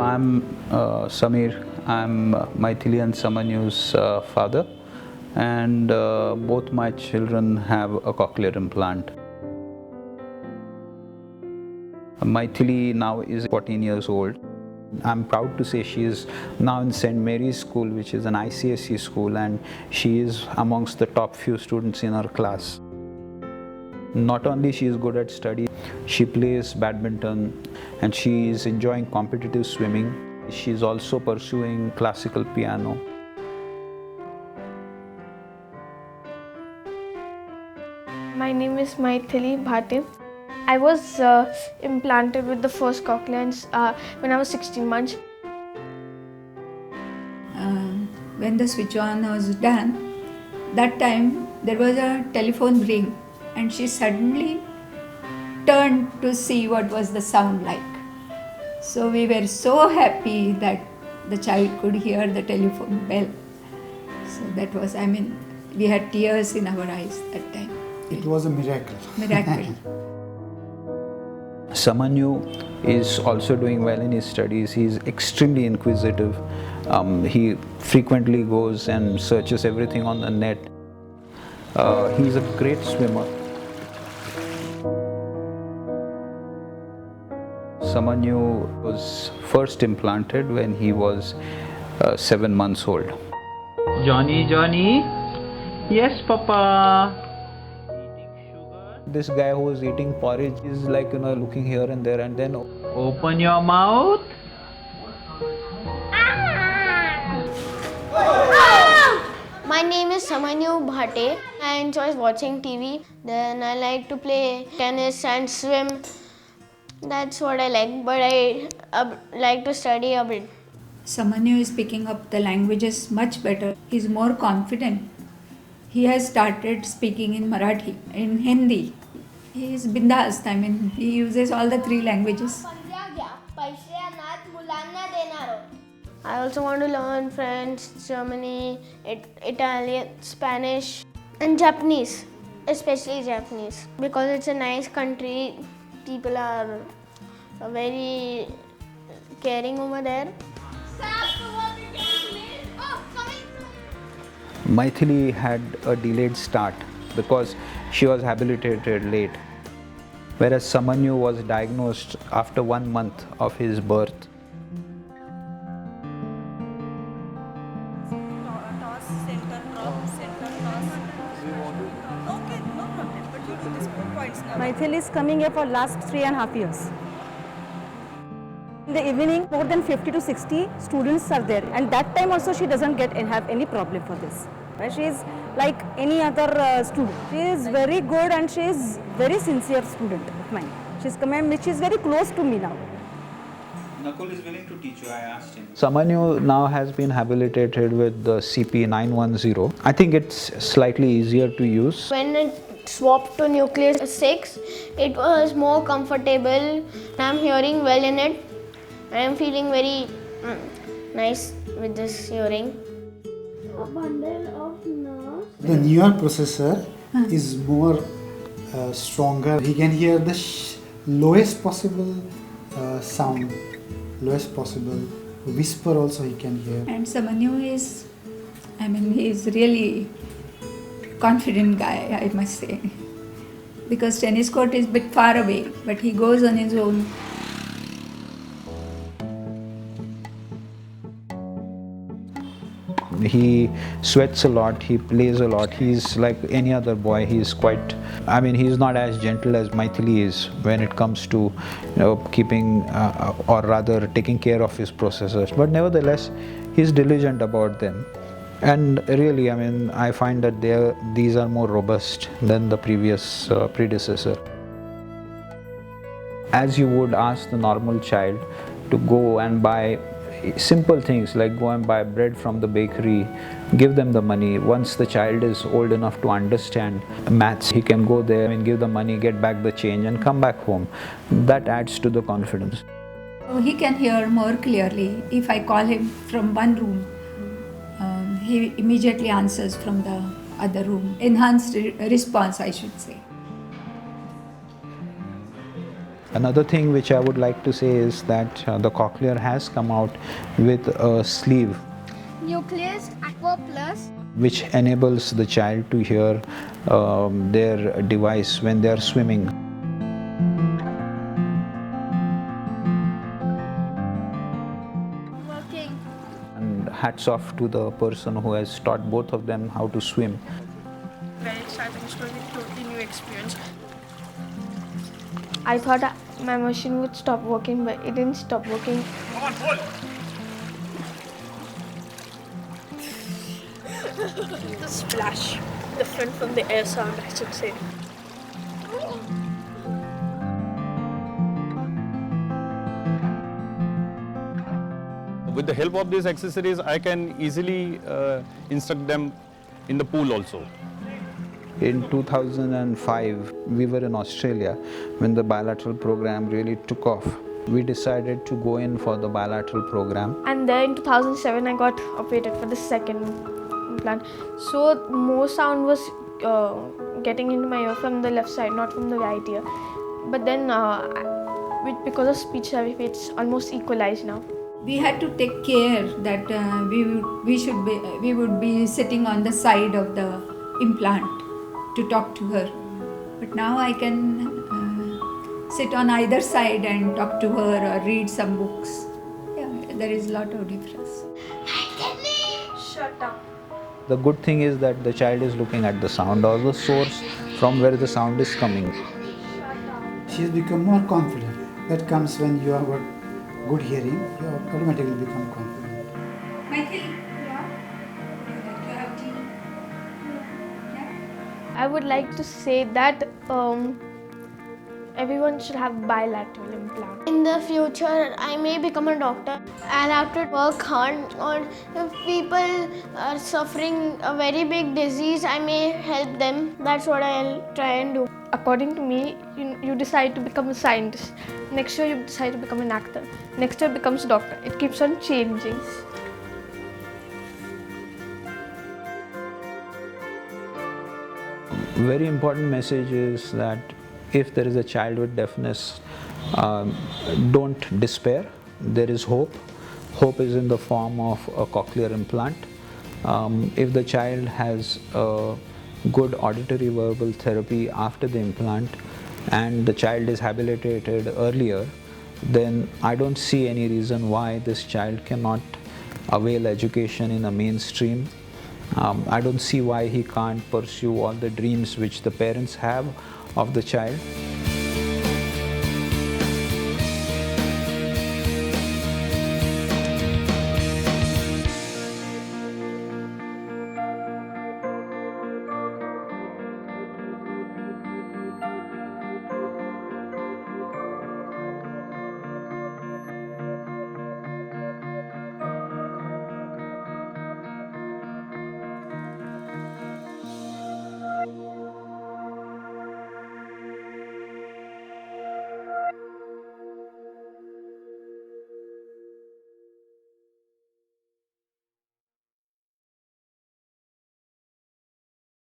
I'm Samir. I'm Maithili and Samanyu's father, and both my children have a cochlear implant. Maithili now is 14 years old. I'm proud to say she is now in St. Mary's School, which is an ICSE school, and she is amongst the top few students in her class. Not only she is good at study, she plays badminton and she is enjoying competitive swimming. She is also pursuing classical piano. My name is Maithili Bhate. I was implanted with the first cochlear when I was 16 months. When the switch on was done, that time there was a telephone ring and she suddenly turned to see what was the sound like. So we were so happy that the child could hear the telephone bell. So that was, we had tears in our eyes that time. It was a miracle. Miracle. Samanyu is also doing well in his studies. He is extremely inquisitive. He frequently goes and searches everything on the net. He is a great swimmer. Samanyu was first implanted when he was 7 months old. Johnny, yes, Papa. This guy who is eating porridge is like, looking here and there, and then Open your mouth. My name is Samanyu Bhate. I enjoy watching TV. Then I like to play tennis and swim. That's what I like, but I like to study a bit. Samanyu is picking up the languages much better. He's more confident. He has started speaking in Marathi, in Hindi. He is bindast. He uses all the 3 languages. I also want to learn French, Germany, Italian, Spanish, and Japanese, especially Japanese, because it's a nice country. People are very caring over there. Maithili had a delayed start because she was habilitated late, whereas Samanyu was diagnosed after 1 month of his birth. Maithili is coming here for last 3.5 years. In the evening, more than 50 to 60 students are there, and that time also she doesn't have any problem for this. She is like any other student. She is very good and she is very sincere student of mine. She is very close to me now. Nakul is willing to teach you, I asked him. Samanyu now has been habilitated with the CP 910. I think it's slightly easier to use. When it swapped to Nucleus 6, it was more comfortable. I'm hearing well in it. I am feeling very nice with this hearing. A bundle of nerves. The newer processor is more stronger. He can hear the lowest possible sound, lowest possible whisper also he can hear. And Samanyu is, he is really confident guy, I must say. Because tennis court is a bit far away, but he goes on his own. He sweats a lot, he plays a lot, he's like any other boy. He's quite, he's not as gentle as Maithili is when it comes to keeping or rather taking care of his processors, but nevertheless he's diligent about them. And really, I find that these are more robust than the previous predecessor. As you would ask the normal child to go and buy simple things like go and buy bread from the bakery, give them the money. Once the child is old enough to understand maths, he can go there and give the money, get back the change and come back home. That adds to the confidence. He can hear more clearly. If I call him from one room, he immediately answers from the other room. Enhanced response, I should say. Another thing which I would like to say is that the Cochlear has come out with a sleeve Nucleus Aqua Plus. which enables the child to hear their device when they are swimming. Working. And hats off to the person who has taught both of them how to swim. Very exciting. It's going to be a totally new experience. I thought my machine would stop working, but it didn't stop working. The splash, different from the air sound, I should say. With the help of these accessories, I can easily instruct them in the pool also. In 2005, we were in Australia when the bilateral program really took off. We decided to go in for the bilateral program. And then in 2007, I got operated for the second implant. So more sound was getting into my ear from the left side, not from the right ear. But then, because of speech therapy, it's almost equalized now. We had to take care that we would be sitting on the side of the implant to talk to her. But now I can sit on either side and talk to her or read some books. Yeah, there is a lot of difference. Shut up. The good thing is that the child is looking at the sound or the source from where the sound is coming. She has become more confident. That comes when you have got good hearing, you automatically become confident. Maithili, yeah? Would you like to have tea? Yeah? I would like to say that everyone should have bilateral implant. In the future, I may become a doctor. I'll have to work hard, or if people are suffering a very big disease, I may help them. That's what I'll try and do. According to me, you decide to become a scientist. Next year, you decide to become an actor. Next year becomes a doctor. It keeps on changing. Very important message is that if there is a child with deafness, don't despair. There is hope. Hope is in the form of a cochlear implant. If the child has a good auditory verbal therapy after the implant and the child is habilitated earlier, then I don't see any reason why this child cannot avail education in a mainstream. I don't see why he can't pursue all the dreams which the parents have of the child.